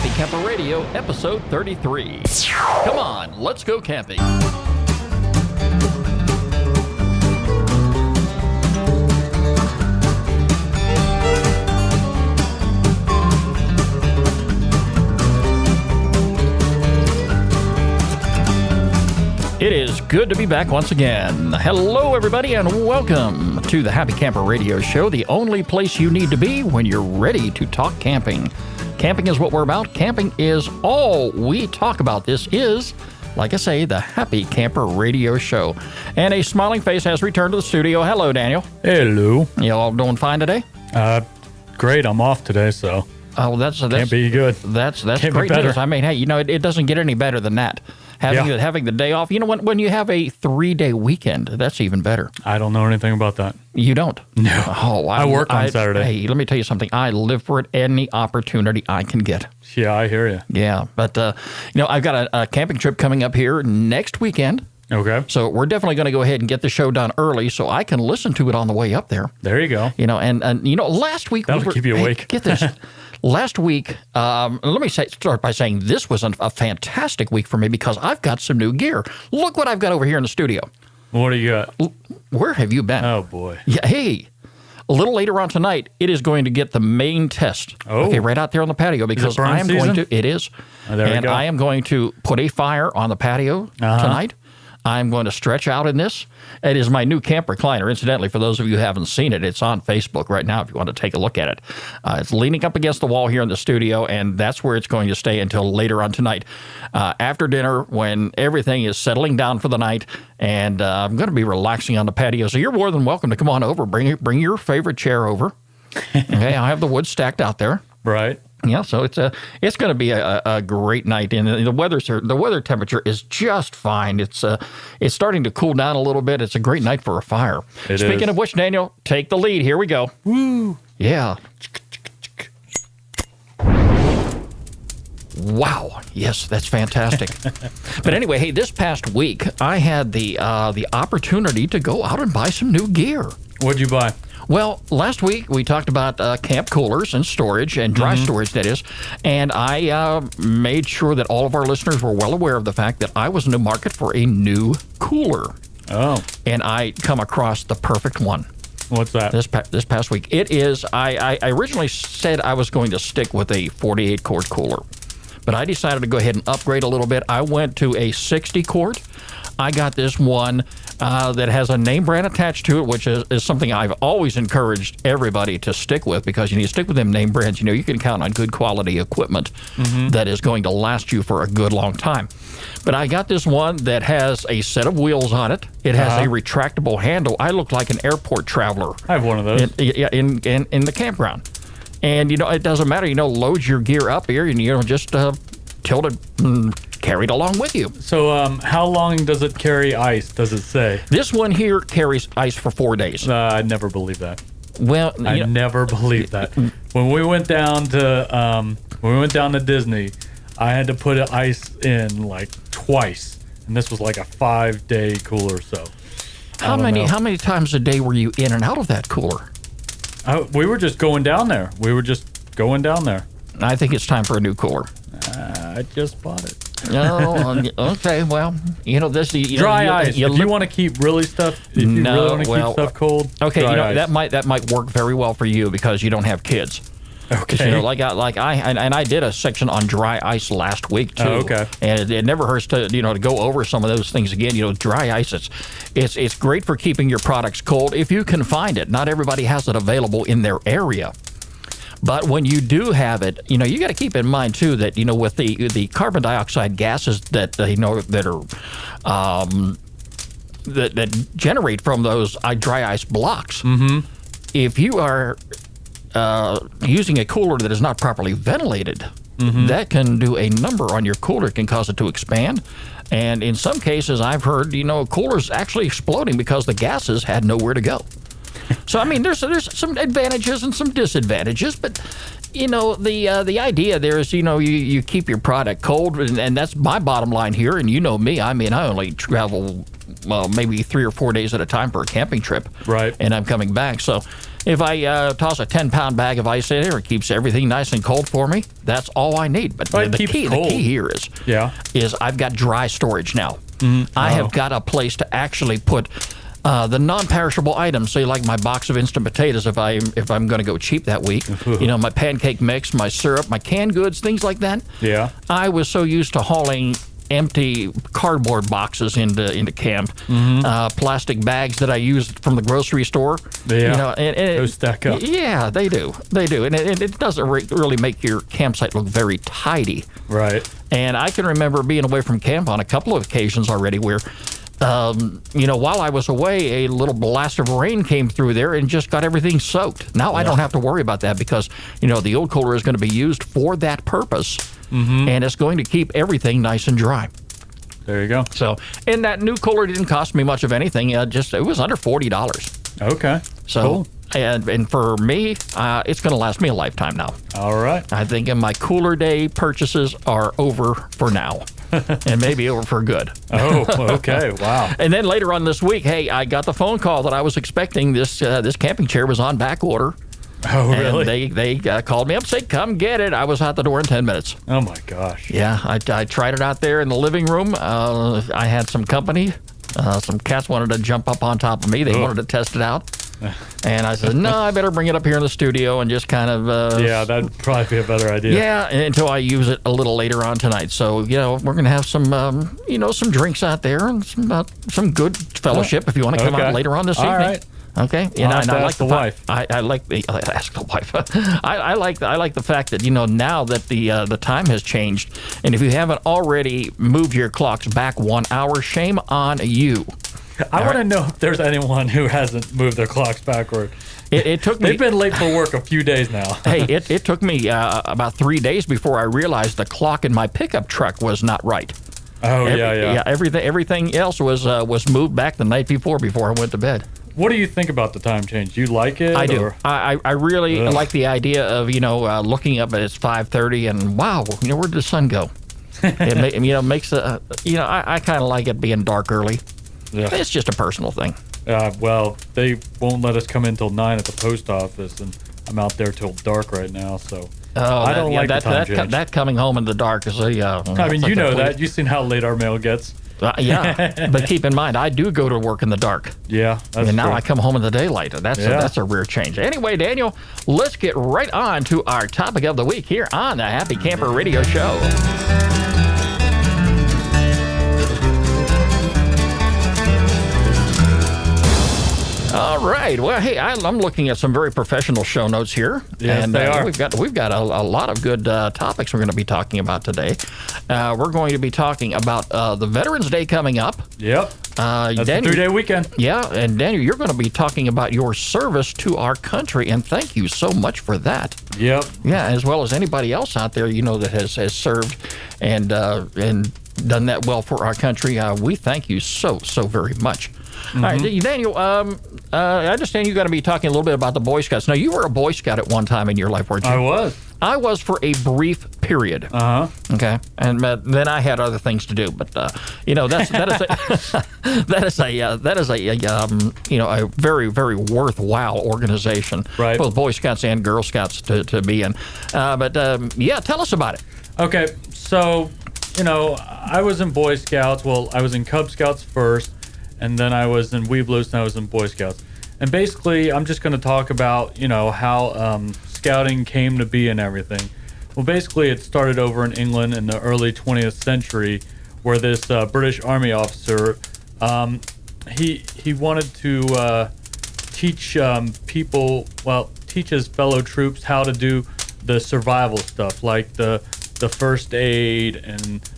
Happy Camper Radio, episode 33. Come on, let's go camping. It is good to be back once again. Hello, everybody, and welcome to the Happy Camper Radio Show, the only place you need to be when you're ready to talk camping. Camping is what we're about. Camping is all we talk about. This is, like I say, the Happy Camper Radio Show. And a smiling face has returned to the studio. Hello, Daniel. Hello. You all doing fine today? Great. I'm off today, so. Oh, that's can't be good. That's can't great be better. news. I mean, hey, it doesn't get any better than that. Having the day off. You know, when you have a 3-day weekend, that's even better. I don't know anything about that. You don't? No. Oh, I work on Saturday. Hey, let me tell you something. I live for it any opportunity I can get. Yeah, I hear you. Yeah, but I've got a camping trip coming up here next weekend. Okay. So we're definitely going to go ahead and get the show done early so I can listen to it on the way up there. There you go. You know, and last week that'll keep you awake. Hey, get this. Last week, let me start by saying this was a fantastic week for me because I've got some new gear. Look what I've got over here in the studio. What do you got? Where have you been? Oh, boy. Yeah, hey, a little later on tonight, it is going to get the main test. Oh. Okay, right out there on the patio because I am going to. It is. Oh, there we go. I am going to put a fire on the patio tonight. I'm going to stretch out in this. It is my new camp recliner. Incidentally, for those of you who haven't seen it, it's on Facebook right now if you want to take a look at it. It's leaning up against the wall here in the studio, and that's where it's going to stay until later on tonight. After dinner, when everything is settling down for the night, and I'm going to be relaxing on the patio. So you're more than welcome to come on over. Bring your favorite chair over. Okay, I have the wood stacked out there. Right. Yeah, so it's going to be a great night, and the weather temperature is just fine. It's starting to cool down a little bit. It's a great night for a fire. Speaking of which, Daniel, take the lead. Here we go. Woo! Yeah. Wow. Yes, that's fantastic. But anyway, hey, this past week I had the opportunity to go out and buy some new gear. What'd you buy? Well, last week we talked about camp coolers and storage, and dry storage, that is, and I made sure that all of our listeners were well aware of the fact that I was in the market for a new cooler. Oh. And I come across the perfect one. What's that? This past week. It is, I originally said I was going to stick with a 48-quart cooler, but I decided to go ahead and upgrade a little bit. I went to a 60-quart. I got this one that has a name brand attached to it, which is something I've always encouraged everybody to stick with because you need to stick with them name brands. You know, you can count on good quality equipment that is going to last you for a good long time. But I got this one that has a set of wheels on it. It has a retractable handle. I look like an airport traveler. I have one of those. In the campground. And, it doesn't matter. Load your gear up here and, just tilt it and carry it along with you. So how long does it carry ice, does it say? This one here carries ice for 4 days. I never believe that. Well, I never believed that. When we went down to Disney, I had to put ice in like twice, and this was like a 5-day cooler. So how many times a day were you in and out of that cooler? We were just going down there. I think it's time for a new cooler. I just bought it. Oh, okay. Well, this dry ice. If you want to keep keep stuff cold. Okay, ice. that might work very well for you because you don't have kids. Okay. I did a section on dry ice last week too. Oh, okay. And it never hurts to to go over some of those things again. Dry ice. It's great for keeping your products cold if you can find it. Not everybody has it available in their area. But when you do have it, you got to keep in mind too that with the carbon dioxide gases that that are that generate from those dry ice blocks. Mm-hmm. If you are using a cooler that is not properly ventilated, that can do a number on your cooler. It can cause it to expand. And in some cases, I've heard, coolers actually exploding because the gases had nowhere to go. So, I mean, there's some advantages and some disadvantages, but, the idea there is, you keep your product cold, and that's my bottom line here, and me, I mean, I only travel, maybe 3 or 4 days at a time for a camping trip. Right. And I'm coming back, so If I toss a 10-pound bag of ice in there, it keeps everything nice and cold for me. That's all I need. But the key here is I've got dry storage now. I have got a place to actually put the non-perishable items. Say like my box of instant potatoes if I'm going to go cheap that week. My pancake mix, my syrup, my canned goods, things like that. Yeah. I was so used to hauling empty cardboard boxes into camp, plastic bags that I used from the grocery store. Yeah, those stack up. Yeah, they do, and it doesn't really make your campsite look very tidy. Right. And I can remember being away from camp on a couple of occasions already where, while I was away, a little blast of rain came through there and just got everything soaked. Now I don't have to worry about that because, the old cooler is going to be used for that purpose. And it's going to keep everything nice and dry. There you go. So, and that new cooler didn't cost me much of anything. It was under $40. Okay. So, cool. And for me, it's going to last me a lifetime now. All right. I think my cooler day purchases are over for now. And maybe over for good. Oh, okay. Wow. And then later on this week, hey, I got the phone call that I was expecting. This camping chair was on back order. Oh, really? And they called me up and said, come get it. I was out the door in 10 minutes. Oh, my gosh. Yeah, I tried it out there in the living room. I had some company. Some cats wanted to jump up on top of me. They wanted to test it out. And I said, no, I better bring it up here in the studio and just kind of... yeah, that'd probably be a better idea. Yeah, until I use it a little later on tonight. So, we're going to have some, some drinks out there and some good fellowship if you want to come out later on this evening. All right. Okay, and I like the wife. I like ask the wife. I like the fact that now that the time has changed, and if you haven't already moved your clocks back 1 hour, shame on you. I want to know if there's anyone who hasn't moved their clocks backward. It took me. They've been late for work a few days now. Hey, it took me about 3 days before I realized the clock in my pickup truck was not right. Oh yeah. Everything else was moved back the night before I went to bed. What do you think about the time change? Do you like it? I do. I really like the idea of looking up at it's 5:30 and wow, where did the sun go? It makes I kind of like it being dark early. Yeah. It's just a personal thing. Well, they won't let us come in till 9 at the post office, and I'm out there till dark right now, so. I don't like the time change. That coming home in the dark is I mean, you know that. You've seen how late our mail gets. Yeah, but keep in mind, I do go to work in the dark. Yeah, that's and now true. I come home in the daylight. That's a rare change. Anyway, Daniel, let's get right on to our topic of the week here on the Happy Camper Radio Show. All right. Well, hey, I'm looking at some very professional show notes here. Yes, and they are. We've got a lot of good topics we're going to be talking about today. We're going to be talking about the Veterans Day coming up. Yep. That's Daniel, a 3-day weekend. Yeah, and Daniel, you're going to be talking about your service to our country, and thank you so much for that. Yep. Yeah, as well as anybody else out there, that has served and done that well for our country. We thank you so very much. All right, Daniel, I understand you're going to be talking a little bit about the Boy Scouts. Now, you were a Boy Scout at one time in your life, weren't you? I was. I was for a brief period. Okay, and then I had other things to do. But that is a very worthwhile organization. Right. Both Boy Scouts and Girl Scouts to be in. Tell us about it. Okay, so I was in Boy Scouts. Well, I was in Cub Scouts first. And then I was in Weeblos, and I was in Boy Scouts. And basically, I'm just going to talk about, how scouting came to be and everything. Well, basically, it started over in England in the early 20th century, where this British Army officer, he wanted to teach teach his fellow troops how to do the survival stuff, like the first aid and,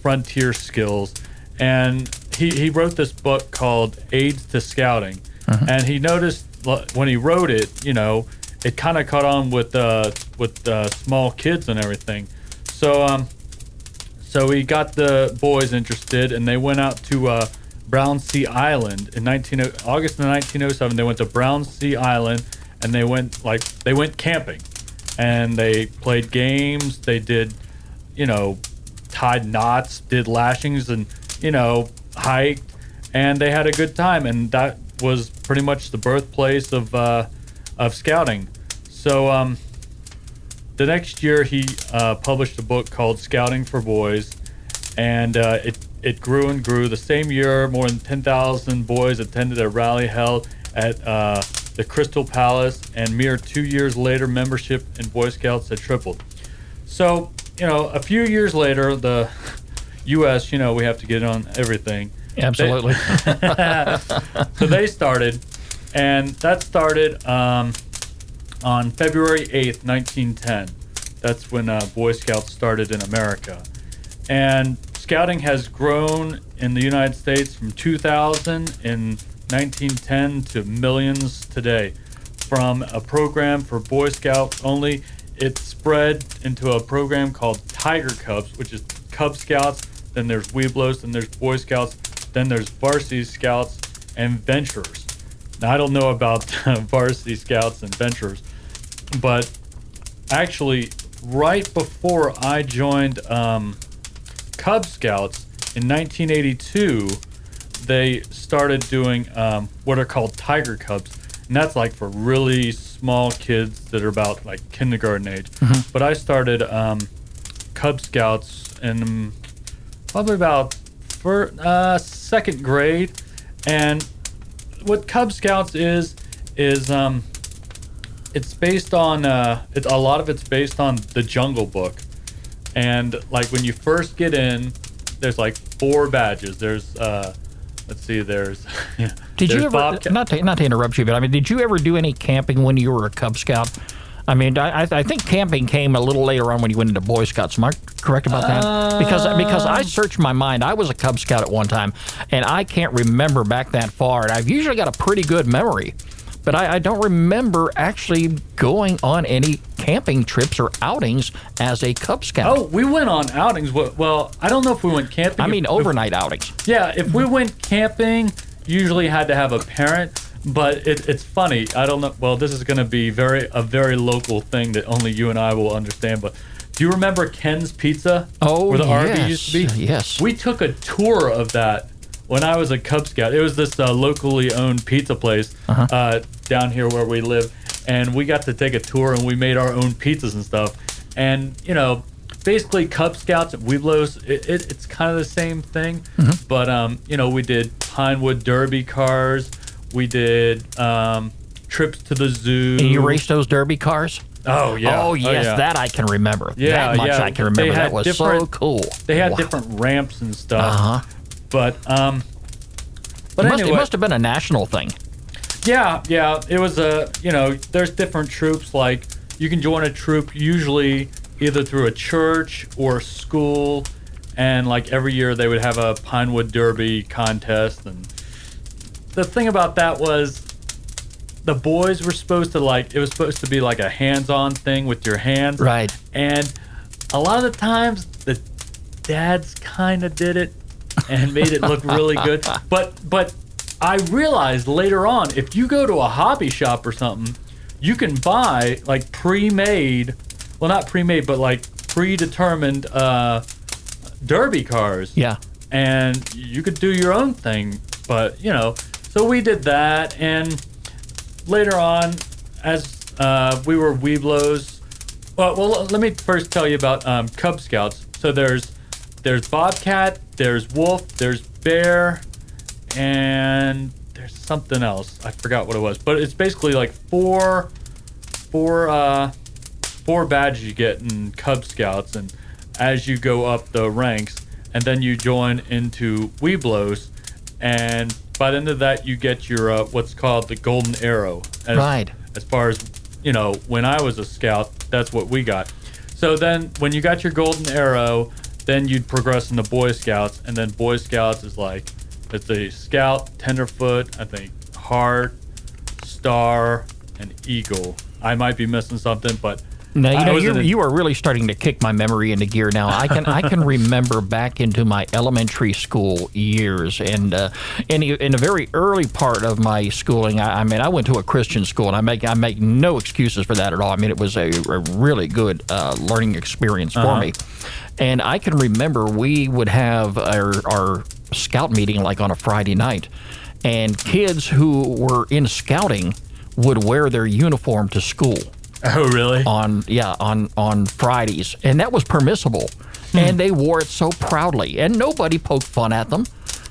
frontier skills. And he wrote this book called Aids to Scouting, and he noticed when he wrote it, it kind of caught on with small kids and everything. So he got the boys interested, and they went out to Brownsea Island in August of 1907. They went to Brownsea Island, and they went camping, and they played games. They did, tied knots, did lashings, and hiked, and they had a good time. And that was pretty much the birthplace of of scouting. So the next year he published a book called Scouting for Boys, and it grew and grew. The same year, more than 10,000 boys attended a rally held at the Crystal Palace, and mere 2 years later, membership in Boy Scouts had tripled. So, a few years later, the U.S., we have to get on everything. Absolutely. So they started, and that started on February 8th, 1910. That's when Boy Scouts started in America. And Scouting has grown in the United States from 2,000 in 1910 to millions today. From a program for Boy Scouts only, it spread into a program called Tiger Cubs, which is Cub Scouts, then there's Webelos, then there's Boy Scouts, then there's Varsity Scouts and Venturers. Now, I don't know about Varsity Scouts and Venturers, but actually, right before I joined Cub Scouts in 1982, they started doing what are called Tiger Cubs, and that's like for really small kids that are about like kindergarten age. Mm-hmm. But I started Cub Scouts in probably about second grade, and what Cub Scouts is it's based on a lot of it's based on the Jungle Book. And like when you first get in, there's like 4 badges. There's there's Did you ever, not to interrupt you, but I mean, did you ever do any camping when you were a Cub Scout? I mean, I think camping came a little later on when you went into Boy Scouts. Am I correct about that? Because I searched my mind. I was a Cub Scout at one time, and I can't remember back that far. And I've usually got a pretty good memory, but I don't remember actually going on any camping trips or outings as a Cub Scout. Oh, we went on outings. Well, I don't know if we went camping. I mean, overnight outings. Yeah, if we went camping, usually had to have a parent. But it's funny. I don't know. Well, this is going to be a very local thing that only you and I will understand. But do you remember Ken's Pizza? Oh, where the yes. RV used to be? Yes. We took a tour of that when I was a Cub Scout. It was this locally owned pizza place down here where we live, and we got to take a tour, and we made our own pizzas and stuff. And basically Cub Scouts at Webelos, it's kind of the same thing. Mm-hmm. But we did Pinewood Derby cars. We did trips to the zoo. And you raced those Derby cars? Oh, yeah. Oh, yes, that I can remember. Yeah, that much I can remember. That was so cool. They had different ramps and stuff. Uh-huh. But anyway. It must have been a national thing. Yeah. It was there's different troops. Like, you can join a troop usually either through a church or a school. And, like, every year they would have a Pinewood Derby contest. And the thing about that was the boys were supposed to it was supposed to be like a hands-on thing with your hands. Right. And a lot of the times the dads kind of did it and made it look really good. But I realized later on, if you go to a hobby shop or something, you can buy like pre-made, well, not pre-made, but like predetermined derby cars. Yeah. And you could do your own thing. But, so we did that, and later on, as we were Webelos, well, let me first tell you about Cub Scouts. So there's Bobcat, there's Wolf, there's Bear, and there's something else. I forgot what it was, but it's basically like four badges you get in Cub Scouts, and as you go up the ranks, and then you join into Webelos, and by the end of that, you get your what's called the Golden Arrow. Right. As far as, when I was a scout, that's what we got. So then when you got your Golden Arrow, then you'd progress into Boy Scouts. And then Boy Scouts is like, it's a Scout, Tenderfoot, I think, Heart, Star, and Eagle. I might be missing something, but... Now, you are really starting to kick my memory into gear now. I can remember back into my elementary school years, and in a very early part of my schooling, I mean, I went to a Christian school, and I make no excuses for that at all. I mean, it was a really good learning experience for me. And I can remember we would have our scout meeting like on a Friday night, and kids who were in scouting would wear their uniform to school. Oh, really? On Fridays, and that was permissible. And they wore it so proudly, and nobody poked fun at them.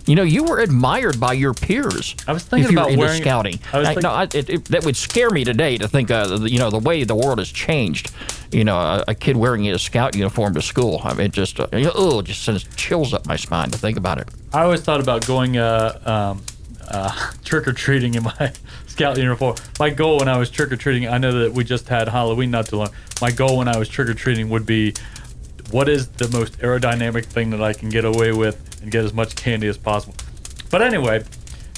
You know, you were admired by your peers. I was thinking if you about were into wearing scouting. That would scare me today to think, the way the world has changed. You know, a kid wearing a scout uniform to school. I mean, it just sends chills up my spine to think about it. I always thought about going trick or treating in my scout uniform. My goal when I was trick or treating, I know that we just had Halloween not too long. My goal when I was trick or treating would be, what is the most aerodynamic thing that I can get away with and get as much candy as possible. But anyway,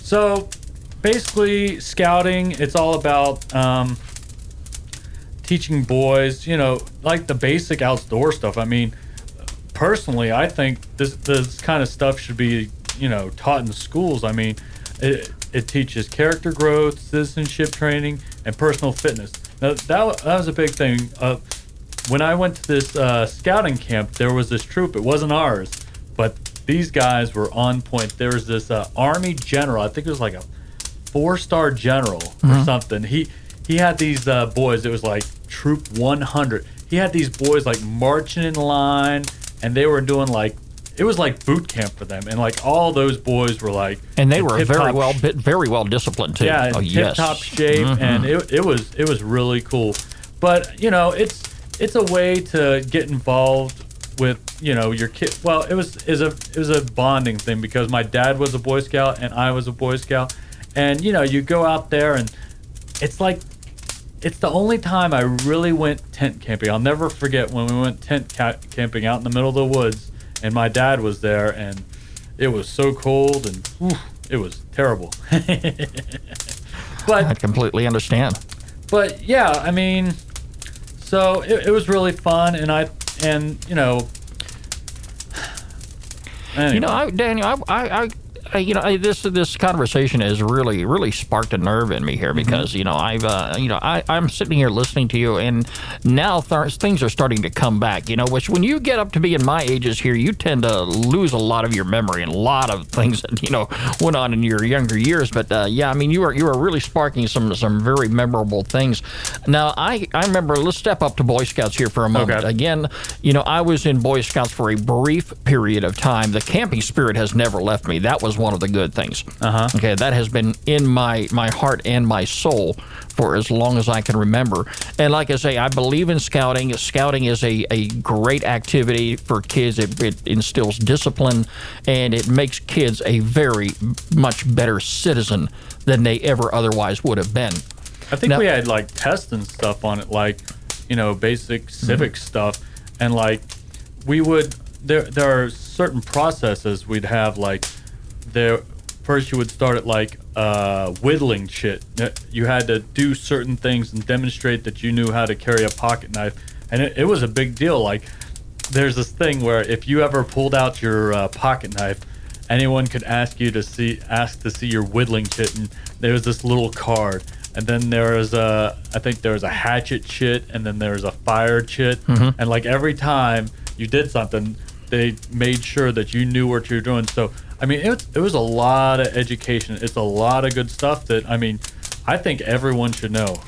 so basically scouting, it's all about teaching boys, like the basic outdoor stuff. I mean, personally, I think this kind of stuff should be, taught in schools. I mean, it teaches character growth, citizenship training, and personal fitness. Now, that was a big thing. When I went to this scouting camp, there was this troop. It wasn't ours, but these guys were on point. There was this Army general. I think it was like a 4-star general or something. He had these boys. It was like Troop 100. He had these boys like marching in line, and they were doing like, it was like boot camp for them. And like all those boys were like, and they were very well disciplined too. Yeah, tip top shape, and it was really cool. But it's a way to get involved with your kid. Well, it was a bonding thing because my dad was a Boy Scout and I was a Boy Scout, and you go out there and it's the only time I really went tent camping. I'll never forget when we went tent camping out in the middle of the woods, and my dad was there, and it was so cold and it was terrible. But I completely understand. But yeah, I mean, so it was really fun, and anyway. Daniel, this conversation has really sparked a nerve in me here because I'm sitting here listening to you, and now things are starting to come back. Which when you get up to be in my ages here, you tend to lose a lot of your memory and a lot of things that went on in your younger years. But you are really sparking some very memorable things. Now I remember. Let's step up to Boy Scouts here for a moment. Okay. Again, I was in Boy Scouts for a brief period of time. The camping spirit has never left me. That was one of the good things. Okay, that has been in my heart and my soul for as long as I can remember. And like I say, I believe in scouting. Scouting is a great activity for kids. It instills discipline, and it makes kids a very much better citizen than they ever otherwise would have been. I think we had like tests and stuff on it, like basic civic stuff, and like we would there are certain processes we'd have, like first you would start at like whittling shit. You had to do certain things and demonstrate that you knew how to carry a pocket knife, and it was a big deal. Like there's this thing where if you ever pulled out your pocket knife, anyone could ask to see your whittling shit, and there was this little card. And then there was I think there was a hatchet chit, and then there was a fire chit, and like every time you did something, they made sure that you knew what you were doing. So I mean, it was a lot of education. It's a lot of good stuff that I think everyone should know.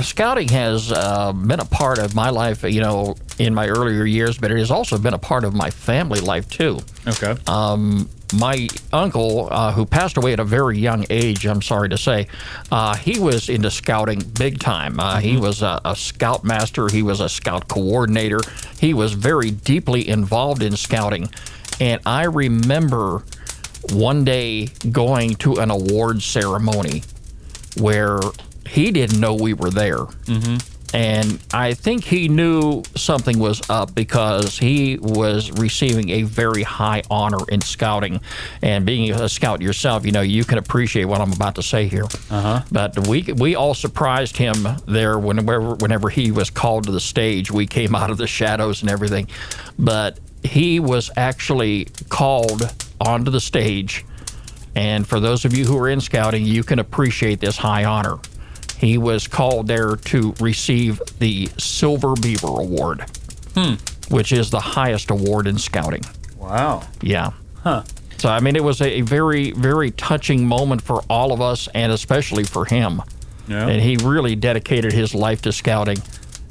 Scouting has been a part of my life, in my earlier years, but it has also been a part of my family life too. Okay. My uncle, who passed away at a very young age, I'm sorry to say, he was into scouting big time. He was a scout master. He was a scout coordinator. He was very deeply involved in scouting. And I remember one day going to an award ceremony where he didn't know we were there. And I think he knew something was up because he was receiving a very high honor in scouting. And being a scout yourself, you can appreciate what I'm about to say here. But we all surprised him there whenever he was called to the stage. We came out of the shadows and everything. But he was actually called onto the stage. And for those of you who are in scouting, you can appreciate this high honor. He was called there to receive the Silver Beaver Award, which is the highest award in scouting. Wow. Yeah. Huh. So, I mean, it was a very, very touching moment for all of us, and especially for him. Yeah. And he really dedicated his life to scouting.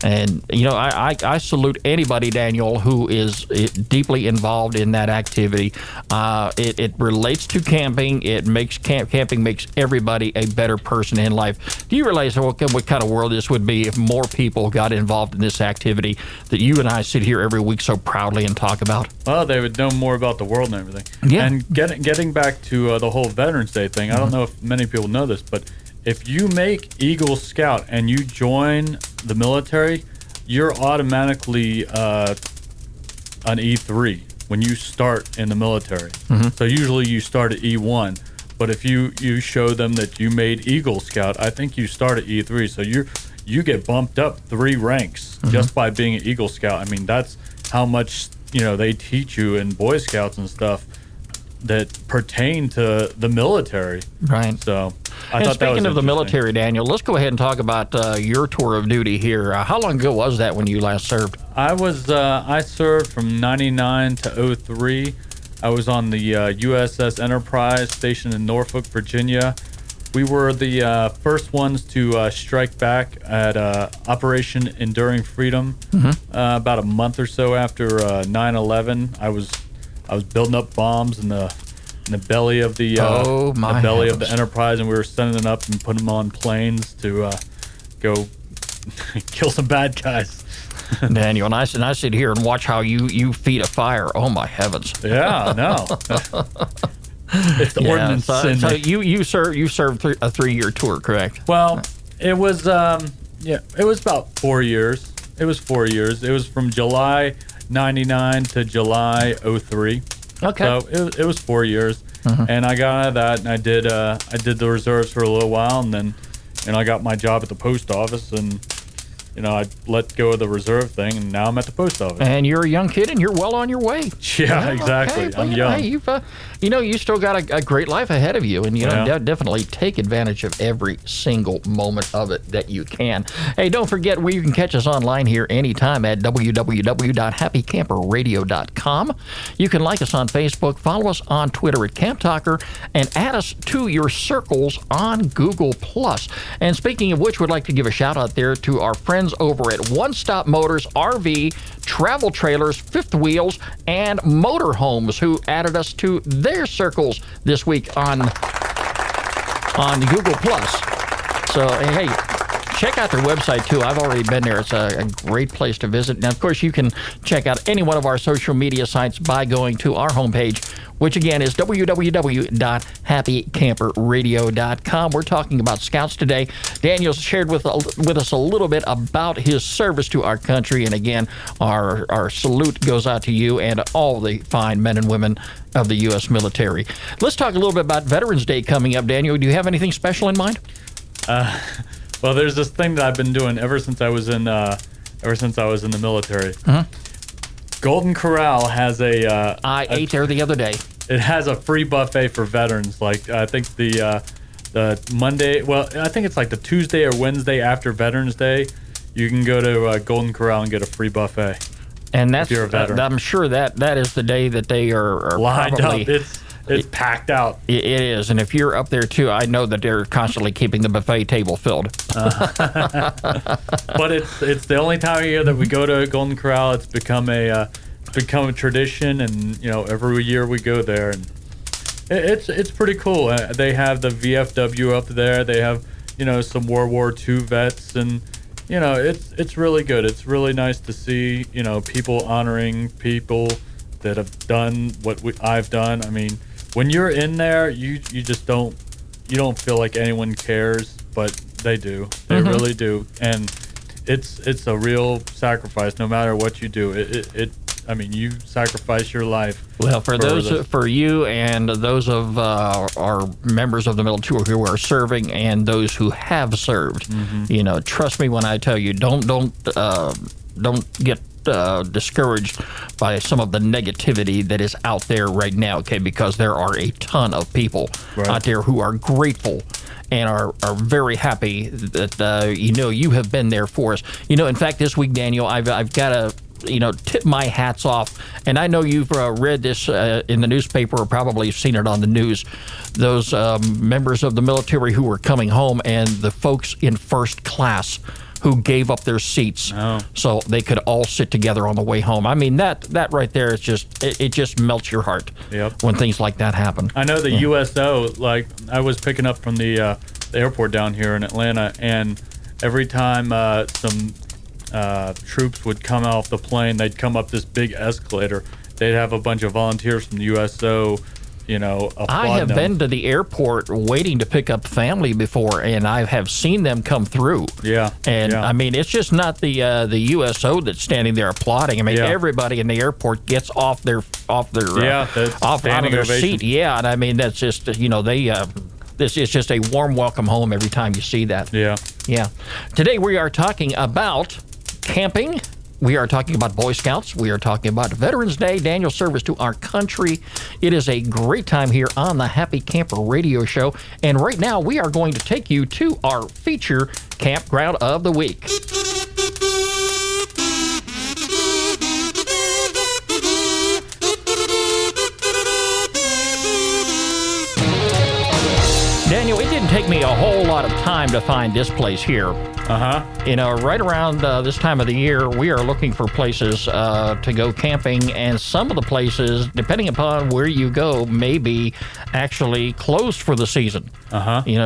And, you know, I salute anybody, Daniel, who is deeply involved in that activity. It relates to camping. It makes camping makes everybody a better person in life. Do you realize what kind of world this would be if more people got involved in this activity that you and I sit here every week so proudly and talk about? Well, they would know more about the world and everything. Yeah. And getting back to the whole Veterans Day thing, I don't know if many people know this, but if you make Eagle Scout and you join the military, you're automatically an E3 when you start in the military. So usually you start at E1, but if you show them that you made Eagle Scout, I think you start at E3. So you get bumped up 3 ranks just by being an Eagle Scout. I mean, that's how much they teach you in Boy Scouts and stuff that pertain to the military. Right. So I and thought that was speaking of the interesting. military, Daniel, let's go ahead and talk about your tour of duty here. How long ago was that when you last served? I served from 99 to 03. I was on the USS Enterprise stationed in Norfolk, Virginia. We were the first ones to strike back at Operation Enduring Freedom. About a month or so after 9/11, I was building up bombs in the belly of the Oh, my the belly of heavens. the Enterprise, and we were sending them up and putting them on planes to go kill some bad guys. Daniel, and I sit here and watch how you feed a fire. Oh my heavens! Yeah, no. It's the ordnance So, in so me. you served a 3-year tour, correct? Well, it was it was about 4 years. It was 4 years. It was from July 99 to July 03. Okay. So it was 4 years, and I got out of that, and I did the reserves for a little while, and then I got my job at the post office, and I let go of the reserve thing, and now I'm at the post office. And you're a young kid, and you're well on your way. Yeah, exactly. Okay. Well, I'm you know, young. hey, you still got a great life ahead of you, and definitely take advantage of every single moment of it that you can. Hey, don't forget, you can catch us online here anytime at www.happycamperradio.com. You can like us on Facebook, follow us on Twitter at Camp Talker, and add us to your circles on Google+. And speaking of which, we'd like to give a shout out there to our friends over at One Stop Motors, RV, travel trailers, fifth wheels, and motorhomes, who added us to their circles this week on Google+. So, hey, check out their website, too. I've already been there. It's a great place to visit. Now, of course, you can check out any one of our social media sites by going to our homepage, which, again, is www.happycamperradio.com. We're talking about Scouts today. Daniel shared with us a little bit about his service to our country. And, again, our salute goes out to you and all the fine men and women of the U.S. military. Let's talk a little bit about Veterans Day coming up. Daniel, do you have anything special in mind? Well, there's this thing that I've been doing ever since I was in the military. Golden Corral has I ate there the other day. It has a free buffet for veterans. Like, I think the Monday, well, I think it's like the Tuesday or Wednesday after Veterans Day, you can go to Golden Corral and get a free buffet. And that's, if you're a veteran. I'm sure that is the day that they are Lined probably... up. It's packed out. It is, and if you're up there too, I know that they're constantly keeping the buffet table filled. But it's the only time of year that we go to Golden Corral. It's become a tradition, and every year we go there, and it's pretty cool. They have the VFW up there. They have some World War II vets, and it's really good. It's really nice to see people honoring people that have done what I've done. I mean, when you're in there, you just don't feel like anyone cares, but they do. They really do, and it's a real sacrifice. No matter what you do, I mean, you sacrifice your life. Well, for you and those of our members of the military who are serving and those who have served, trust me when I tell you, don't get discouraged by some of the negativity that is out there right now, okay? Because there are a ton of people out there who are grateful and are very happy that you have been there for us. In fact, this week, Daniel, I've got tip my hats off. And I know you've read this in the newspaper, or probably seen it on the news. Those members of the military who were coming home, and the folks in first class who gave up their seats so they could all sit together on the way home. I mean, that right there is it just melts your heart when things like that happen. I know the USO, like I was picking up from the airport down here in Atlanta, and every time some troops would come off the plane, they'd come up this big escalator. They'd have a bunch of volunteers from the USO, I have been to the airport waiting to pick up family before, and I have seen them come through. I mean, it's just not the USO that's standing there applauding. I mean, everybody in the airport gets off their out of their seat. Yeah, and I mean, that's just this is just a warm welcome home every time you see that. Yeah. Today we are talking about camping. We are talking about Boy Scouts. We are talking about Veterans Day, Daniel's service to our country. It is a great time here on the Happy Camper Radio Show. And right now, we are going to take you to our feature campground of the week. Daniel, it didn't take me a whole lot of time to find this place here. Right around this time of the year, we are looking for places to go camping, and some of the places, depending upon where you go, may be actually closed for the season.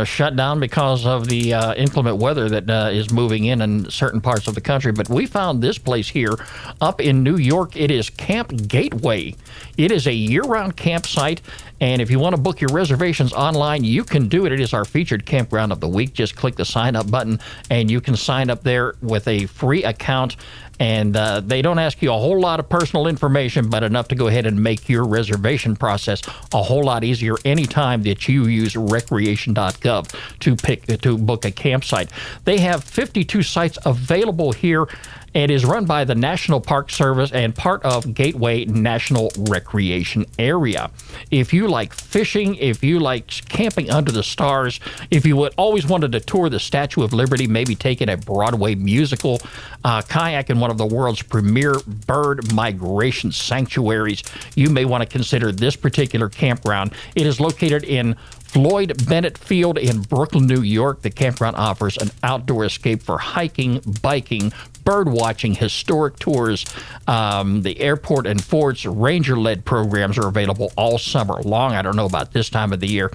Shut down because of the inclement weather that is moving in certain parts of the country. But we found this place here up in New York. It is Camp Gateway. It is a year-round campsite, and if you want to book your reservations online, you can do it. It is our featured campground of the week. Just click the sign up button, and you can sign up there with a free account. And they don't ask you a whole lot of personal information, but enough to go ahead and make your reservation process a whole lot easier anytime that you use recreation.gov to book a campsite. They have 52 sites available here. It is run by the National Park Service and part of Gateway National Recreation Area. If you like fishing, if you like camping under the stars, if you would always wanted to tour the Statue of Liberty, maybe take in a Broadway musical, kayak in one of the world's premier bird migration sanctuaries, you may want to consider this particular campground. It is located in Floyd Bennett Field in Brooklyn, New York. The campground offers an outdoor escape for hiking, biking, bird watching, historic tours. The airport and fort's ranger-led programs are available all summer long. I don't know about this time of the year,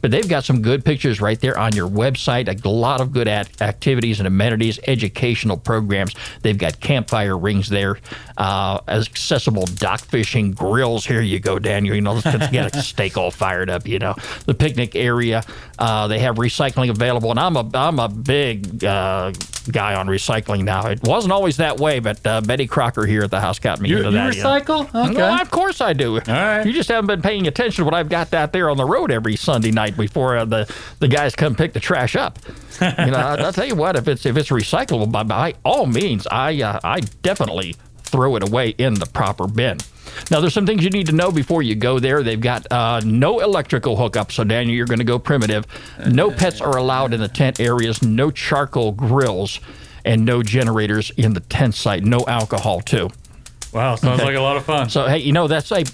but they've got some good pictures right there on your website. A lot of good activities and amenities, educational programs. They've got campfire rings there, accessible dock fishing, grills. Here you go, Daniel. Let's get a steak all fired up. The picnic area. They have recycling available, and I'm a big guy on recycling now. It wasn't always that way, but Betty Crocker here at the house got me into that. You recycle? Okay. Well, of course I do. All right. You just haven't been paying attention to what I've got out there on the road every Sunday night before the guys come pick the trash up. I'll tell you what, if it's recyclable, by all means, I definitely throw it away in the proper bin. Now, there's some things you need to know before you go there. They've got no electrical hookups, so Daniel, you're going to go primitive. No pets are allowed in the tent areas, no charcoal grills, and no generators in the tent site. No alcohol, too. Wow, sounds like a lot of fun. So, hey,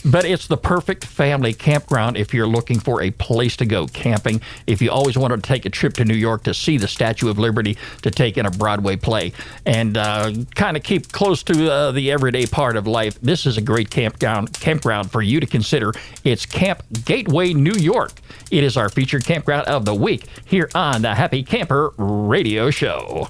but it's the perfect family campground if you're looking for a place to go camping. If you always wanted to take a trip to New York to see the Statue of Liberty, to take in a Broadway play, and kind of keep close to the everyday part of life, this is a great campground for you to consider. It's Camp Gateway, New York. It is our featured campground of the week here on the Happy Camper Radio Show.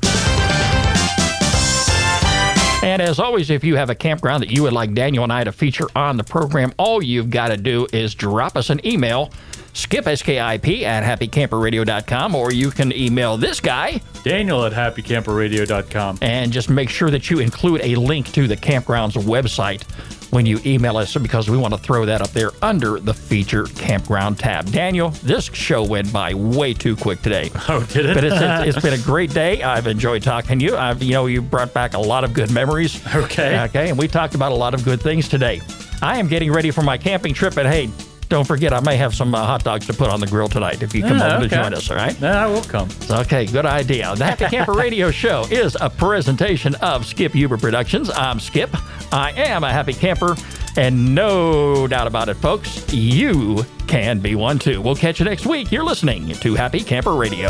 And as always, if you have a campground that you would like Daniel and I to feature on the program, all you've got to do is drop us an email, Skip, SKIP, at happycamperradio.com, or you can email this guy, Daniel, at happycamperradio.com. And just make sure that you include a link to the campground's website when you email us, because we want to throw that up there under the Feature Campground tab. Daniel, this show went by way too quick today. Oh, did it? But it's been a great day. I've enjoyed talking to you. You brought back a lot of good memories. Okay. And we talked about a lot of good things today. I am getting ready for my camping trip, and hey, Don't forget, I may have some hot dogs to put on the grill tonight if you come over to join us, all right? I will come. Okay, good idea. The Happy Camper Radio Show is a presentation of Skip Huber Productions. I'm Skip. I am a happy camper, and no doubt about it, folks, you can be one too. We'll catch you next week. You're listening to Happy Camper Radio.